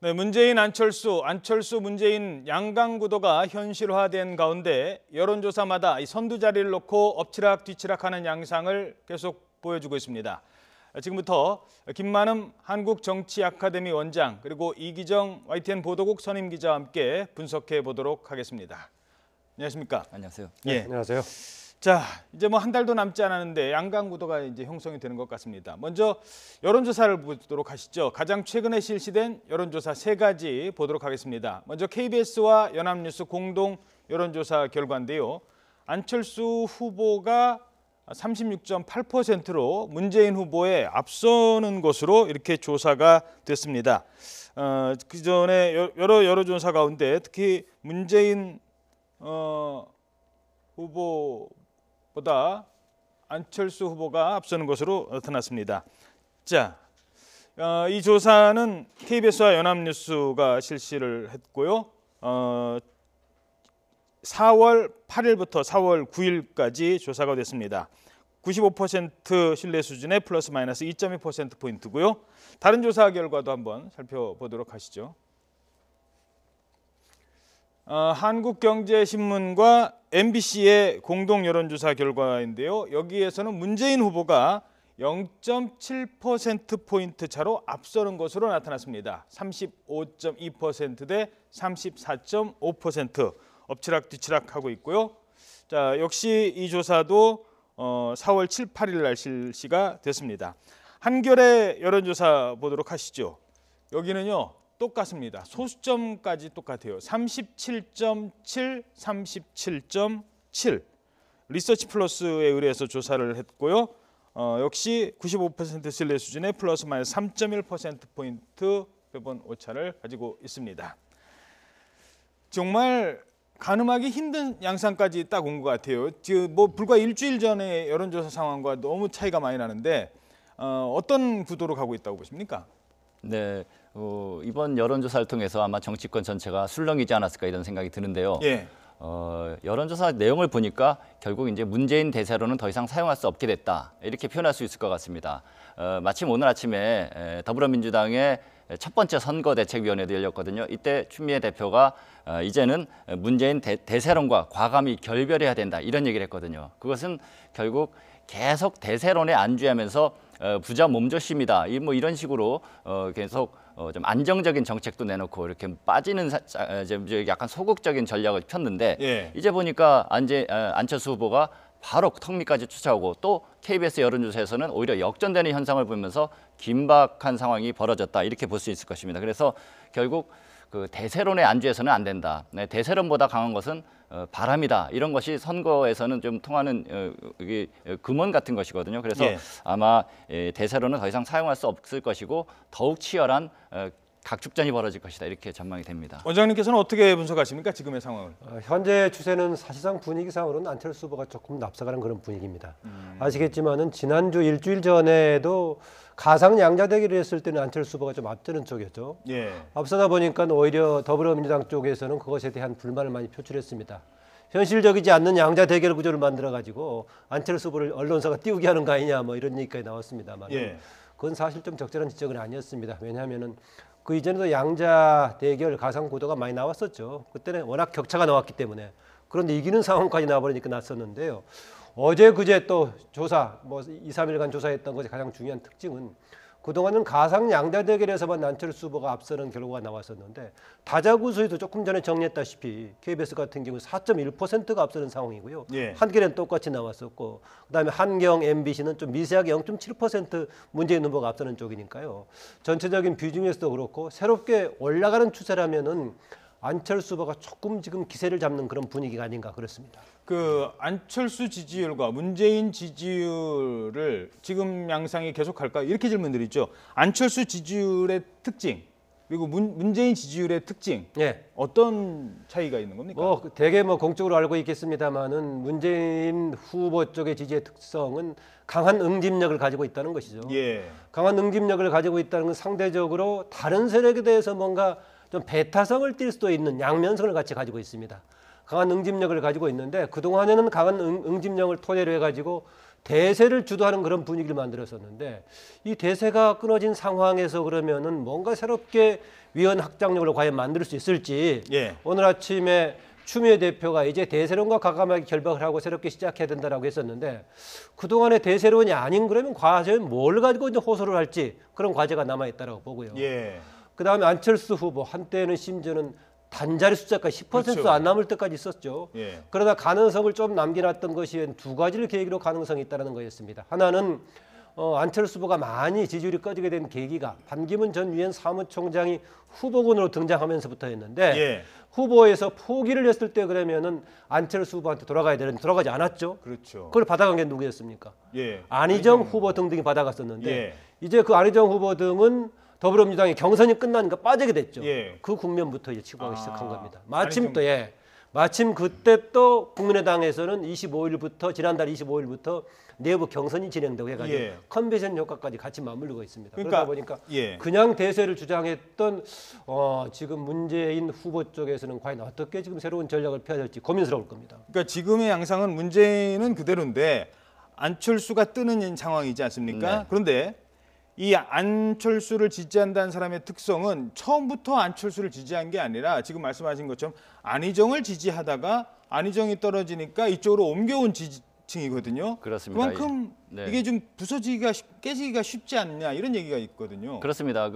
네, 문재인 안철수, 안철수 문재인 양강구도가 현실화된 가운데 여론조사마다 이 선두 자리를 놓고 엎치락뒤치락하는 양상을 계속 보여주고 있습니다. 지금부터 김만흠 한국정치아카데미 원장 그리고 이기정 YTN 보도국 선임 기자와 함께 분석해 보도록 하겠습니다. 안녕하십니까? 안녕하세요. 예. 네, 안녕하세요. 자, 이제 뭐 한 달도 남지 않았는데 양강구도가 이제 형성이 되는 것 같습니다. 먼저 여론조사를 보도록 하시죠. 가장 최근에 실시된 여론조사 세 가지 보도록 하겠습니다. 먼저 KBS와 연합뉴스 공동 여론조사 결과인데요. 안철수 후보가 36.8%로 문재인 후보에 앞서는 것으로 이렇게 조사가 됐습니다. 그전에 여러 여론조사 가운데 특히 문재인 후보보다 안철수 후보가 앞서는 것으로 나타났습니다. 자, 이 조사는 KBS와 연합뉴스가 실시를 했고요. 4월 8일부터 4월 9일까지 조사가 됐습니다. 95% 신뢰 수준의 플러스 마이너스 2.2%포인트고요. 다른 조사 결과도 한번 살펴보도록 하시죠. 한국경제신문과 MBC의 공동 여론조사 결과인데요. 여기에서는 문재인 후보가 0.7%포인트 차로 앞서는 것으로 나타났습니다. 35.2% 대 34.5% 엎치락뒤치락 하고 있고요. 자, 역시 이 조사도 4월 7, 8일 날 실시가 됐습니다. 한겨레 여론조사 보도록 하시죠. 여기는요. 똑같습니다. 소수점까지 똑같아요. 37.7, 37.7. 리서치 플러스에 의뢰해서 조사를 했고요. 역시 95% 신뢰 수준의 플러스 마이너스 3.1%포인트 표본 오차를 가지고 있습니다. 정말 가늠하기 힘든 양상까지 딱 온 것 같아요. 지금 뭐 불과 일주일 전에 여론조사 상황과 너무 차이가 많이 나는데 어떤 구도로 가고 있다고 보십니까? 네, 이번 여론조사를 통해서 아마 정치권 전체가 술렁이지 않았을까 이런 생각이 드는데요. 예. 여론조사 내용을 보니까 결국 이제 문재인 대세로는 더 이상 사용할 수 없게 됐다 이렇게 표현할 수 있을 것 같습니다. 마침 오늘 아침에 더불어민주당의 첫 번째 선거대책위원회도 열렸거든요. 이때 추미애 대표가 이제는 문재인 대세론과 과감히 결별해야 된다 이런 얘기를 했거든요. 그것은 결국 계속 대세론에 안주하면서 부자 몸조심이다 뭐 이런 식으로 계속 좀 안정적인 정책도 내놓고 이렇게 빠지는 약간 소극적인 전략을 폈는데 예. 이제 보니까 안철수 후보가 바로 턱 밑까지 쫓아오고 또 KBS 여론조사에서는 오히려 역전되는 현상을 보면서 긴박한 상황이 벌어졌다 이렇게 볼 수 있을 것입니다. 그래서 결국 그 대세론에 안주해서는 안 된다. 네, 대세론보다 강한 것은 바람이다. 이런 것이 선거에서는 좀 통하는 금원 같은 것이거든요. 그래서 예. 아마 대세론은 더 이상 사용할 수 없을 것이고 더욱 치열한 각축전이 벌어질 것이다. 이렇게 전망이 됩니다. 원장님께서는 어떻게 분석하십니까? 지금의 상황을. 현재 추세는 사실상 분위기상으로는 안철수 후보가 조금 앞서가는 그런 분위기입니다. 아시겠지만은 지난주 일주일 전에도 가상 양자 대결을 했을 때는 안철수 후보가 좀 앞서는 쪽이었죠. 예. 앞서다 보니까 오히려 더불어민주당 쪽에서는 그것에 대한 불만을 많이 표출했습니다. 현실적이지 않는 양자 대결 구조를 만들어가지고 안철수 후보를 언론사가 띄우게 하는 거 아니냐 뭐 이런 얘기까지 나왔습니다만 예. 그건 사실 좀 적절한 지적은 아니었습니다. 왜냐하면은 그 이전에도 양자 대결 가상 구도가 많이 나왔었죠. 그때는 워낙 격차가 나왔기 때문에. 그런데 이기는 상황까지 나와버리니까 났었는데요. 어제 그제 또 조사, 뭐 2, 3일간 조사했던 것이 가장 중요한 특징은 그동안은 가상 양자 대결에서만 안철수 후보가 앞서는 결과가 나왔었는데 다자구수에도 조금 전에 정리했다시피 KBS 같은 경우 4.1%가 앞서는 상황이고요. 예. 한겨레는 똑같이 나왔었고 그다음에 한경, MBC는 좀 미세하게 0.7% 문재인 후보가 앞서는 쪽이니까요. 전체적인 비중에서도 그렇고 새롭게 올라가는 추세라면은 안철수 후보가 조금 지금 기세를 잡는 그런 분위기가 아닌가 그렇습니다. 그 안철수 지지율과 문재인 지지율을 지금 양상이 계속할까 이렇게 질문드리죠. 안철수 지지율의 특징 그리고 문재인 지지율의 특징 예. 어떤 차이가 있는 겁니까? 대개 공적으로 알고 있겠습니다만은 문재인 후보 쪽의 지지의 특성은 강한 응집력을 가지고 있다는 것이죠. 예. 강한 응집력을 가지고 있다는 건 상대적으로 다른 세력에 대해서 뭔가 좀 배타성을 띌 수도 있는 양면성을 같이 가지고 있습니다. 강한 응집력을 가지고 있는데 그동안에는 강한 응집력을 토대로 해가지고 대세를 주도하는 그런 분위기를 만들었었는데 이 대세가 끊어진 상황에서 그러면은 뭔가 새롭게 위원 확장력을 과연 만들 수 있을지 예. 오늘 아침에 추미애 대표가 이제 대세론과 과감하게 결박을 하고 새롭게 시작해야 된다라고 했었는데 그동안의 대세론이 아닌 그러면 과연 뭘 가지고 이제 호소를 할지 그런 과제가 남아있다고 보고요. 예. 그다음에 안철수 후보 한때는 심지어는 단자리 숫자까지 10% 그렇죠. 안 남을 때까지 있었죠. 예. 그러다 가능성을 좀 남겨놨던 것이 두 가지를 계기로 가능성이 있다는 거였습니다. 하나는 안철수 후보가 많이 지지율이 꺼지게 된 계기가 반기문 전 유엔 사무총장이 후보군으로 등장하면서부터였는데 예. 후보에서 포기를 했을 때 그러면은 안철수 후보한테 돌아가야 되는데 돌아가지 않았죠. 그렇죠. 그걸 받아간 게 누구였습니까? 예. 안희정 후보 등등이 받아갔었는데 예. 이제 그 안희정 후보 등은 더불어민주당의 경선이 끝나니까 빠지게 됐죠. 예. 그 국면부터 이제 치고하기 시작한 겁니다. 안희정- 마침 그때 또 국민의당에서는 25일부터 지난달 25일부터 내부 경선이 진행되고 해가지고 예. 컨벤션 효과까지 같이 맞물리고 있습니다. 그러니까- 그러다 보니까 예. 그냥 대세를 주장했던 지금 문재인 후보 쪽에서는 과연 어떻게 지금 새로운 전략을 펴야 될지 고민스러울 겁니다. 그러니까 지금의 양상은 문재인은 그대로인데 안철수가 뜨는 상황이지 않습니까? 네. 그런데 이 안철수를 지지한다는 사람의 특성은 처음부터 안철수를 지지한 게 아니라 지금 말씀하신 것처럼 안희정을 지지하다가 안희정이 떨어지니까 이쪽으로 옮겨온 지지층이거든요. 그렇습니다. 그만큼 네. 이게 좀 부서지기가 깨지기가 쉽지 않냐 이런 얘기가 있거든요. 그렇습니다.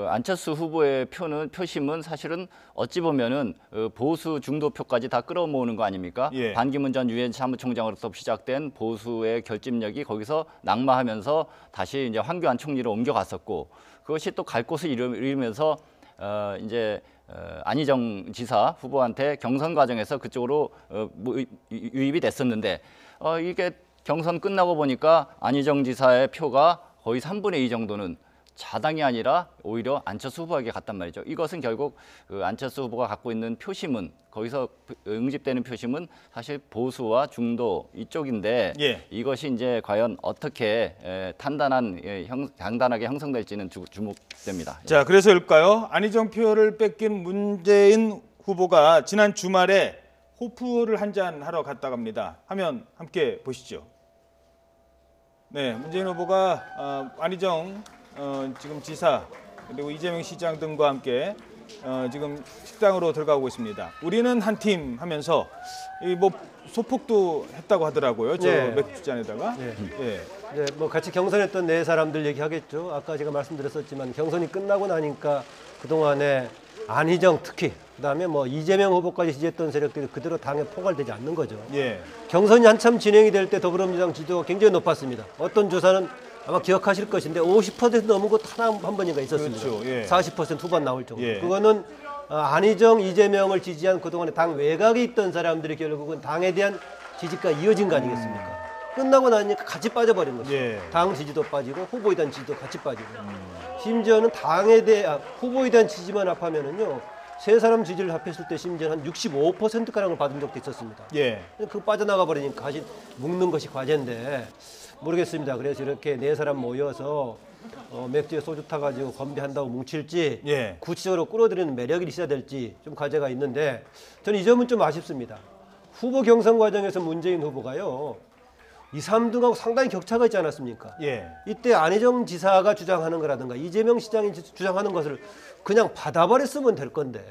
안철수 후보의 표심은 사실은 어찌 보면은 보수 중도표까지 다 끌어모으는 거 아닙니까? 예. 반기문 전 유엔 사무총장으로부터 시작된 보수의 결집력이 거기서 낙마하면서 다시 이제 황교안 총리로 옮겨갔었고 그것이 또 갈 곳을 잃으면서 안희정 지사 후보한테 경선 과정에서 그쪽으로 유입이 됐었는데 이게 경선 끝나고 보니까 안희정 지사의 표가 거의 3분의 2 정도는 자당이 아니라 오히려 안철수 후보에게 갔단 말이죠. 이것은 결국 안철수 후보가 갖고 있는 표심은 거기서 응집되는 표심은 사실 보수와 중도 이쪽인데 예. 이것이 이제 과연 어떻게 단단하게 형성될지는 주목됩니다. 자, 그래서일까요? 안희정 표를 뺏긴 문재인 후보가 지난 주말에 호프를 한잔 하러 갔다 갑니다. 화면 함께 보시죠. 네, 문재인 후보가 안희정 지금 지사 그리고 이재명 시장 등과 함께 지금 식당으로 들어가고 있습니다. 우리는 한 팀 하면서 이 뭐 소폭도 했다고 하더라고요. 저 네. 맥주잔에다가. 네. 예. 이제 뭐 같이 경선했던 네 사람들 얘기하겠죠. 아까 제가 말씀드렸었지만 경선이 끝나고 나니까 그동안에 안희정 특히 그다음에 뭐 이재명 후보까지 지지했던 세력들이 그대로 당에 포괄되지 않는 거죠. 예. 경선이 한참 진행이 될 때 더불어민주당 지지도가 굉장히 높았습니다. 어떤 조사는 아마 기억하실 것인데 50% 넘은 곳 하나 한 번인가 있었습니다. 그렇죠. 예. 40% 후반 나올 정도. 예. 그거는 안희정, 이재명을 지지한 그동안에 당 외곽에 있던 사람들이 결국은 당에 대한 지지가 이어진 거 아니겠습니까? 끝나고 나니까 같이 빠져버린 거죠. 예. 당 지지도 빠지고 후보에 대한 지지도 같이 빠지고. 심지어는 당에 대한 후보에 대한 지지만 합하면은요. 세 사람 지지를 합했을 때 심지어 한 65%가량을 받은 적도 있었습니다. 예. 그 빠져나가 버리니까 다시 묶는 것이 과제인데 모르겠습니다. 그래서 이렇게 네 사람 모여서 맥주에 소주 타가지고 건배한다고 뭉칠지 예. 구체적으로 끌어들이는 매력이 있어야 될지 좀 과제가 있는데 저는 이 점은 좀 아쉽습니다. 후보 경선 과정에서 문재인 후보가요. 2, 3등하고 상당히 격차가 있지 않았습니까? 예. 이때 안희정 지사가 주장하는 거라든가 이재명 시장이 주장하는 것을 그냥 받아버렸으면 될 건데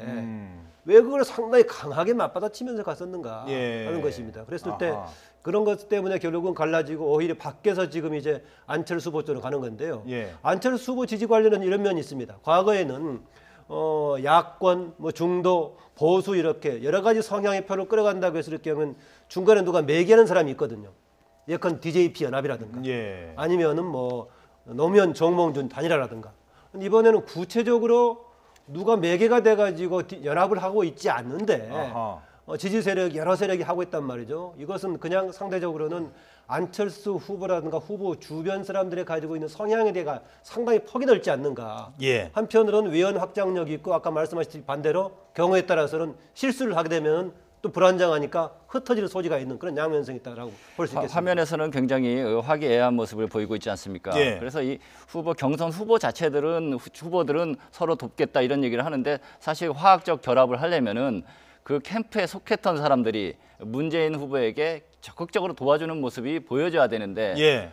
왜 그걸 상당히 강하게 맞받아치면서 갔었는가 예. 하는 것입니다. 그랬을 때 아하. 그런 것 때문에 결국은 갈라지고 오히려 밖에서 지금 이제 안철수 후보 쪽으로 가는 건데요. 예. 안철수 후보 지지 관련은 이런 면이 있습니다. 과거에는 야권, 뭐 중도, 보수 이렇게 여러 가지 성향의 표를 끌어간다고 했을 경우는 중간에 누가 매개하는 사람이 있거든요. 예컨 DJP 연합이라든가 예. 아니면은 뭐 노무현 정몽준 단일화라든가. 이번에는 구체적으로 누가 매개가 돼가지고 연합을 하고 있지 않는데 아하. 지지 세력 여러 세력이 하고 있단 말이죠. 이것은 그냥 상대적으로는 안철수 후보라든가 후보 주변 사람들이 가지고 있는 성향에 대해 상당히 폭이 넓지 않는가. 예. 한편으로는 외연 확장력이 있고 아까 말씀하신 반대로 경우에 따라서는 실수를 하게 되면 또 불안정하니까 흩어질 소지가 있는 그런 양면성이 있다고 볼 수 있겠습니다. 화면에서는 굉장히 화기애애한 모습을 보이고 있지 않습니까? 예. 그래서 이 경선 후보 자체들은 후보들은 서로 돕겠다 이런 얘기를 하는데 사실 화학적 결합을 하려면은 그 캠프에 속했던 사람들이 문재인 후보에게 적극적으로 도와주는 모습이 보여져야 되는데 예.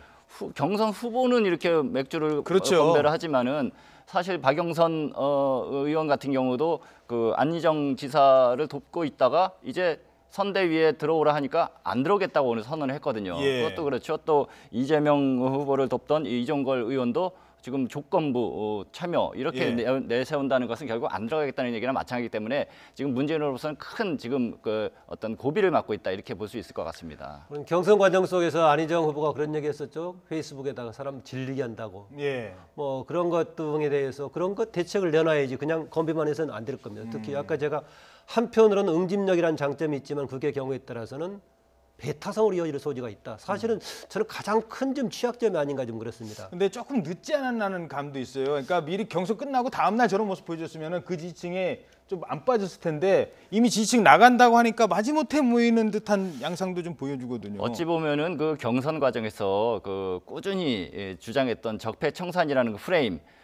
경선 후보는 이렇게 맥주를 그렇죠. 건배를 하지만은 사실 박영선 의원 같은 경우도 그 안희정 지사를 돕고 있다가 이제 선대위에 들어오라 하니까 안 들어오겠다고 오늘 선언을 했거든요. 예. 그것도 그렇죠. 또 이재명 후보를 돕던 이종걸 의원도 지금 조건부 참여 이렇게 예. 내세운다는 것은 결국 안 들어가겠다는 얘기랑 마찬가지이기 때문에 지금 문재인으로서는 큰 지금 그 어떤 고비를 맞고 있다 이렇게 볼 수 있을 것 같습니다. 경선 과정 속에서 안희정 후보가 그런 얘기했었죠. 페이스북에다가 사람 질리게 한다고. 예. 뭐 그런 것 등에 대해서 그런 것 대책을 내놔야지 그냥 건배만 해서는 안 될 겁니다. 특히 아까 제가 한편으로는 응집력이라는 장점이 있지만 그게 경우에 따라서는 배타성으로 이어질 소지가 있다. 사실은 저는 가장 큰 좀 취약점이 아닌가 좀 그렇습니다. 근데 조금 늦지 않았나는 감도 있어요. 그러니까 미리 경선 끝나고 다음 날 저런 모습 보여줬으면 그 지지층에 좀 안 빠졌을 텐데 이미 지지층 나간다고 하니까 마지못해 모이는 듯한 양상도 좀 보여주거든요. 어찌 보면은 그 경선 과정에서 그 꾸준히 주장했던 적폐청산이라는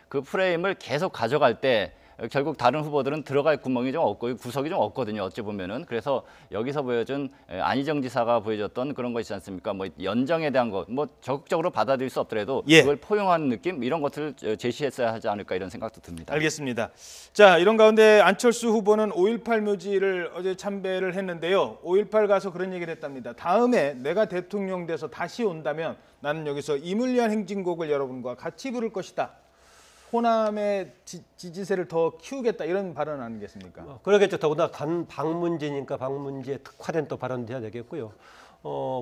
그 프레임을 계속 가져갈 때 결국 다른 후보들은 들어갈 구멍이 좀 없고 구석이 좀 없거든요. 어찌 보면은. 그래서 여기서 보여준 안희정 지사가 보여줬던 그런 거 있지 않습니까? 뭐 연정에 대한 것, 뭐 적극적으로 받아들일 수 없더라도 예. 그걸 포용하는 느낌 이런 것들을 제시했어야 하지 않을까 이런 생각도 듭니다. 알겠습니다. 자, 이런 가운데 안철수 후보는 5.18 묘지를 어제 참배를 했는데요. 5.18 가서 그런 얘기를 했답니다. 다음에 내가 대통령 돼서 다시 온다면 나는 여기서 이물리한 행진곡을 여러분과 같이 부를 것이다. 호남의 지지세를 더 키우겠다 이런 발언 아니겠습니까? 그러겠죠. 더구나 방문제니까 방문제에 특화된 또 발언도 해야 되겠고요.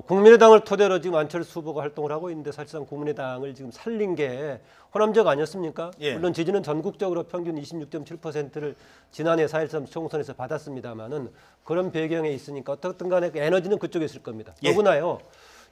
국민의당을 토대로 지금 안철수 후보가 활동을 하고 있는데 사실상 국민의당을 지금 살린 게 호남적 아니었습니까? 예. 물론 지지는 전국적으로 평균 26.7%를 지난해 4.13 총선에서 받았습니다만은 그런 배경에 있으니까 어떻든 간에 에너지는 그쪽에 있을 겁니다. 예. 더구나요.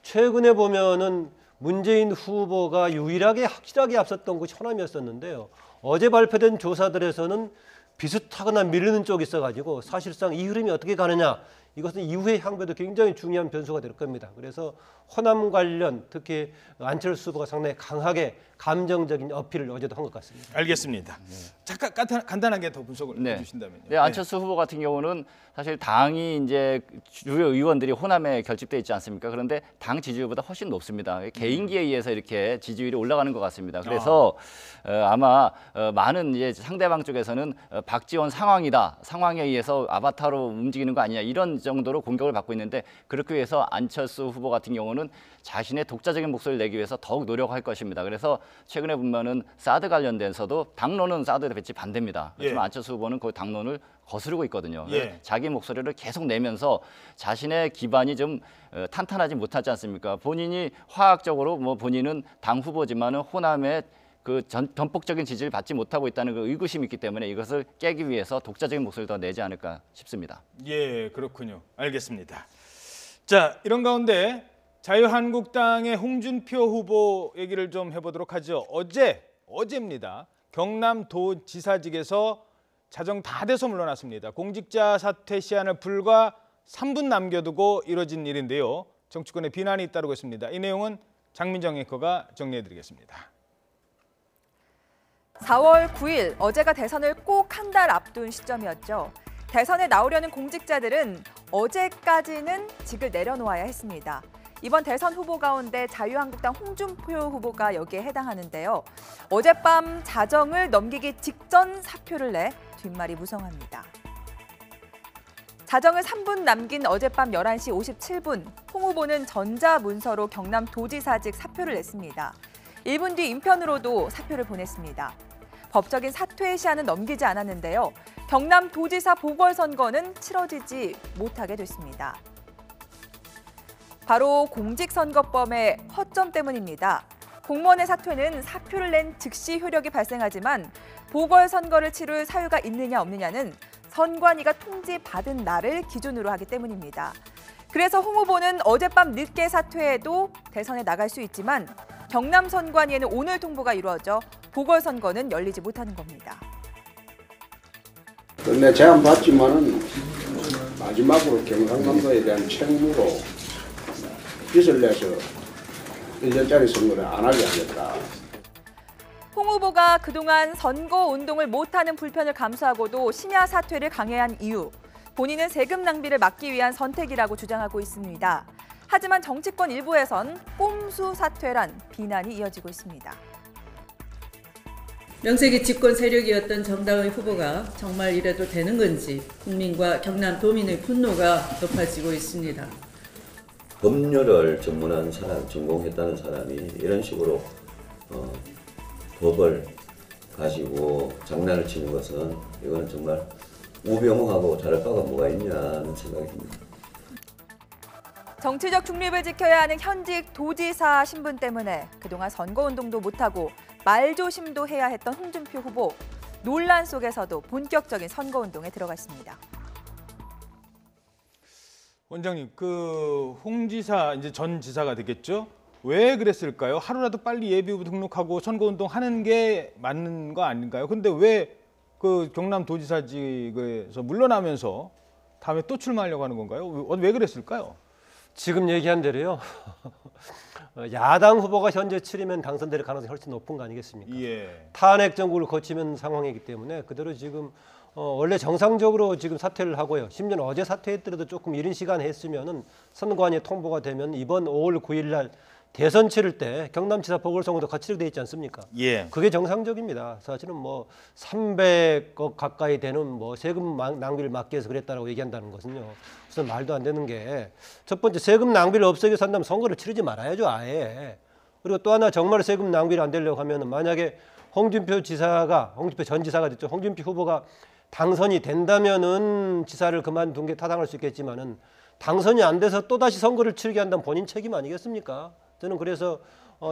최근에 보면은 문재인 후보가 유일하게 확실하게 앞섰던 곳이 호남이었었는데요. 어제 발표된 조사들에서는 비슷하거나 밀리는 쪽이 있어가지고 사실상 이 흐름이 어떻게 가느냐 이것은 이후의 향배도 굉장히 중요한 변수가 될 겁니다. 그래서 호남 관련 특히 안철수 후보가 상당히 강하게 감정적인 어필을 어제도 한 것 같습니다. 알겠습니다. 잠깐 간단하게 더 분석을 해주신다면요. 네, 안철수 후보 같은 경우는 사실 당이 이제 주요 의원들이 호남에 결집돼 있지 않습니까? 그런데 당 지지율보다 훨씬 높습니다. 개인기에 의해서 이렇게 지지율이 올라가는 것 같습니다. 그래서 아마 많은 이제 상대방 쪽에서는 박지원 상황에 의해서 아바타로 움직이는 거 아니냐 이런 정도로 공격을 받고 있는데 그렇게 위해서 안철수 후보 같은 경우는 자신의 독자적인 목소리를 내기 위해서 더욱 노력할 것입니다. 그래서 최근에 보면은 사드 관련돼서도 당론은 사드 배치 반대입니다. 그렇지만 예. 안철수 후보는 그 당론을 거스르고 있거든요. 예. 자기 목소리를 계속 내면서 자신의 기반이 좀 탄탄하지 못하지 않습니까? 본인이 화학적으로 뭐 본인은 당 후보지만은 호남의 그 전폭적인 지지를 받지 못하고 있다는 그 의구심이 있기 때문에 이것을 깨기 위해서 독자적인 목소리를 더 내지 않을까 싶습니다. 예, 그렇군요. 알겠습니다. 자, 이런 가운데 자유한국당의 홍준표 후보 얘기를 좀 해보도록 하죠. 어제입니다. 경남도지사직에서 자정 다 돼서 물러났습니다. 공직자 사퇴 시한을 불과 3분 남겨두고 이뤄진 일인데요. 정치권의 비난이 잇따르고 있습니다. 이 내용은 장민정 앵커가 정리해드리겠습니다. 4월 9일 어제가 대선을 꼭 한 달 앞둔 시점이었죠. 대선에 나오려는 공직자들은 어제까지는 직을 내려놓아야 했습니다. 이번 대선 후보 가운데 자유한국당 홍준표 후보가 여기에 해당하는데요. 어젯밤 자정을 넘기기 직전 사표를 내 뒷말이 무성합니다. 자정을 3분 남긴 어젯밤 11시 57분, 홍 후보는 전자문서로 경남도지사직 사표를 냈습니다. 1분 뒤 인편으로도 사표를 보냈습니다. 법적인 사퇴의 시한은 넘기지 않았는데요. 경남도지사 보궐선거는 치러지지 못하게 됐습니다. 바로 공직선거법의 허점 때문입니다. 공무원의 사퇴는 사표를 낸 즉시 효력이 발생하지만 보궐선거를 치룰 사유가 있느냐 없느냐는 선관위가 통지받은 날을 기준으로 하기 때문입니다. 그래서 홍 후보는 어젯밤 늦게 사퇴해도 대선에 나갈 수 있지만 경남 선관위에는 오늘 통보가 이루어져 보궐선거는 열리지 못하는 겁니다. 근데 제안 받지만은 마지막으로 경상남도에 대한 책무로 빚을 내서 1년짜리 선거를 안 하게 하겠다. 홍 후보가 그동안 선거운동을 못하는 불편을 감수하고도 심야 사퇴를 강행한 이유, 본인은 세금 낭비를 막기 위한 선택이라고 주장하고 있습니다. 하지만 정치권 일부에선 꼼수 사퇴란 비난이 이어지고 있습니다. 명색이 집권 세력이었던 정당의 후보가 정말 이래도 되는 건지 국민과 경남 도민의 분노가 높아지고 있습니다. 법률을 전문한 사람, 전공했다는 사람이 이런 식으로 법을 가지고 장난을 치는 것은 이거는 정말 우병우하고 다를 바가 뭐가 있냐는 생각이 듭니다. 정치적 중립을 지켜야 하는 현직 도지사 신분 때문에 그동안 선거운동도 못하고 말조심도 해야 했던 홍준표 후보. 논란 속에서도 본격적인 선거운동에 들어갔습니다. 원장님, 그 홍 지사, 이제 전 지사가 되겠죠? 왜 그랬을까요? 하루라도 빨리 예비후보 등록하고 선거운동 하는 게 맞는 거 아닌가요? 근데 왜 그 경남도지사직에서 물러나면서 다음에 또 출마하려고 하는 건가요? 왜 그랬을까요? 지금 얘기한 대로요. 야당 후보가 현재 치르면 당선될 가능성이 훨씬 높은 거 아니겠습니까? 예. 탄핵 정국을 거치는 상황이기 때문에 그대로 지금 원래 정상적으로 지금 사퇴를 하고요. 심지어 어제 사퇴했더라도 조금 이른 시간에 했으면은 선관위에 통보가 되면 이번 5월 9일 날 대선 치를 때 경남지사 보궐선거도 같이 돼 있지 않습니까? 예. 그게 정상적입니다. 사실은 뭐 300억 가까이 되는 뭐 세금 낭비를 막기 위해서 그랬다라고 얘기한다는 것은요. 우선 말도 안 되는 게 첫 번째 세금 낭비를 없애기 위해서 한다면 선거를 치르지 말아야죠, 아예. 그리고 또 하나 정말 세금 낭비를 안 되려고 하면은 만약에 홍준표 전 지사가 됐죠. 홍준표 후보가 당선이 된다면은 지사를 그만둔 게 타당할 수 있겠지만은 당선이 안 돼서 또다시 선거를 치르게 한다면 본인 책임 아니겠습니까? 저는 그래서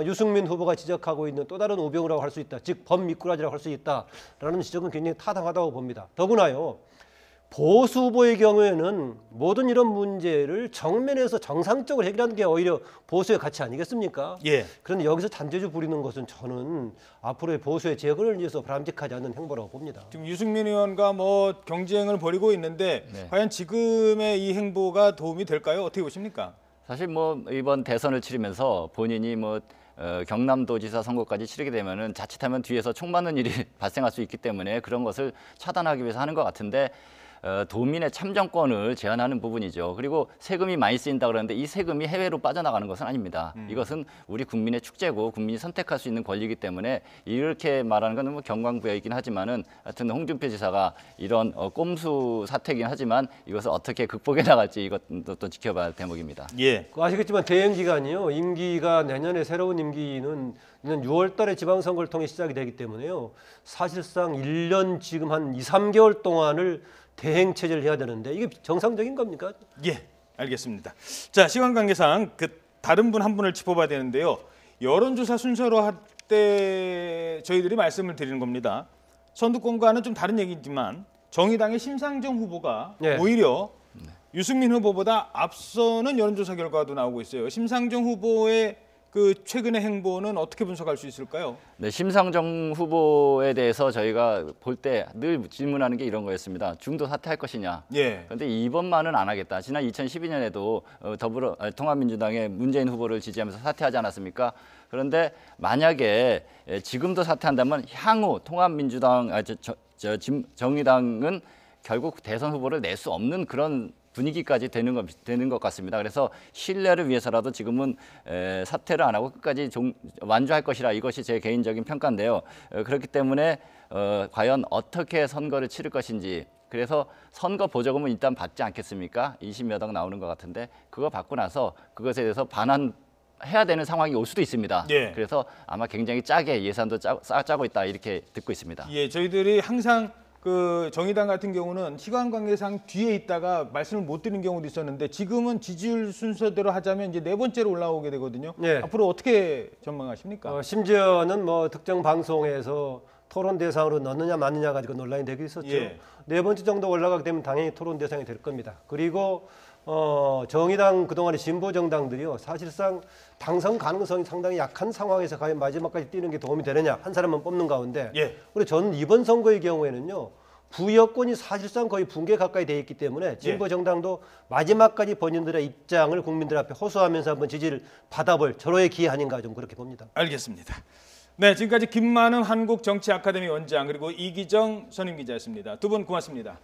유승민 후보가 지적하고 있는 또 다른 우병우라고 할 수 있다. 즉 범미꾸라지라고 할 수 있다라는 지적은 굉장히 타당하다고 봅니다. 더구나요. 보수 후보의 경우에는 모든 이런 문제를 정면에서 정상적으로 해결하는 게 오히려 보수의 가치 아니겠습니까? 예. 그런데 여기서 잔재주 부리는 것은 저는 앞으로의 보수의 재건을 위해서 바람직하지 않는 행보라고 봅니다. 지금 유승민 의원과 뭐 경쟁을 벌이고 있는데 네. 과연 지금의 이 행보가 도움이 될까요? 어떻게 보십니까? 사실 뭐 이번 대선을 치르면서 본인이 뭐 경남도지사 선거까지 치르게 되면은 자칫하면 뒤에서 총 맞는 일이 발생할 수 있기 때문에 그런 것을 차단하기 위해서 하는 것 같은데 도민의 참정권을 제한하는 부분이죠. 그리고 세금이 많이 쓰인다 그러는데 이 세금이 해외로 빠져나가는 것은 아닙니다. 이것은 우리 국민의 축제고 국민이 선택할 수 있는 권리이기 때문에 이렇게 말하는 건 뭐 경광부여이긴 하지만은 하여튼 홍준표 지사가 이런 꼼수 사태이긴 하지만 이것을 어떻게 극복해 나갈지 이것도 또 지켜봐야 할 대목입니다. 예. 아시겠지만 대행 기간이요. 임기가 내년에 새로운 임기는 내년 6월 달에 지방선거를 통해 시작이 되기 때문에요. 사실상 1년 지금 한 2, 3개월 동안을 대행 체제를 해야 되는데 이게 정상적인 겁니까? 예, 알겠습니다. 자, 시간 관계상 그 다른 분 한 분을 짚어봐야 되는데요. 여론조사 순서로 할 때 저희들이 말씀을 드리는 겁니다. 선두권과는 좀 다른 얘기지만 정의당의 심상정 후보가 네. 오히려 유승민 후보보다 앞서는 여론조사 결과도 나오고 있어요. 심상정 후보의 그 최근의 행보는 어떻게 분석할 수 있을까요? 네, 심상정 후보에 대해서 저희가 볼 때 늘 질문하는 게 이런 거였습니다. 중도 사퇴할 것이냐. 예. 그런데 이번만은 안 하겠다. 지난 2012년에도 통합민주당의 문재인 후보를 지지하면서 사퇴하지 않았습니까? 그런데 만약에 지금도 사퇴한다면 향후 정의당은 결국 대선 후보를 낼 수 없는 그런 분위기까지 되는 것 같습니다. 그래서 신뢰를 위해서라도 지금은 사퇴를 안 하고 끝까지 완주할 것이라 이것이 제 개인적인 평가인데요. 그렇기 때문에 과연 어떻게 선거를 치를 것인지 그래서 선거 보조금은 일단 받지 않겠습니까? 20몇 억 나오는 것 같은데 그거 받고 나서 그것에 대해서 반환해야 되는 상황이 올 수도 있습니다. 예. 그래서 아마 굉장히 짜게 예산도 짜고 있다 이렇게 듣고 있습니다. 예, 저희들이 항상 그 정의당 같은 경우는 시간 관계상 뒤에 있다가 말씀을 못 드리는 경우도 있었는데 지금은 지지율 순서대로 하자면 이제 4번째로 올라오게 되거든요. 네. 앞으로 어떻게 전망하십니까? 심지어는 뭐 특정 방송에서 토론 대상으로 넣느냐 마느냐 가지고 논란이 되고 있었죠. 예. 4번째 정도 올라가게 되면 당연히 토론 대상이 될 겁니다. 그리고 정의당 그동안의 진보 정당들이요. 사실상 당선 가능성이 상당히 약한 상황에서 과연 마지막까지 뛰는 게 도움이 되느냐. 한 사람만 뽑는 가운데. 예. 그리고 저는 이번 선거의 경우에는요. 부여권이 사실상 거의 붕괴 가까이 돼 있기 때문에 진보 정당도 마지막까지 본인들의 입장을 국민들 앞에 호소하면서 한번 지지를 받아볼 절호의 기회 아닌가 좀 그렇게 봅니다. 알겠습니다. 네, 지금까지 김만음 한국정치아카데미 원장 그리고 이기정 선임기자였습니다. 두 분 고맙습니다.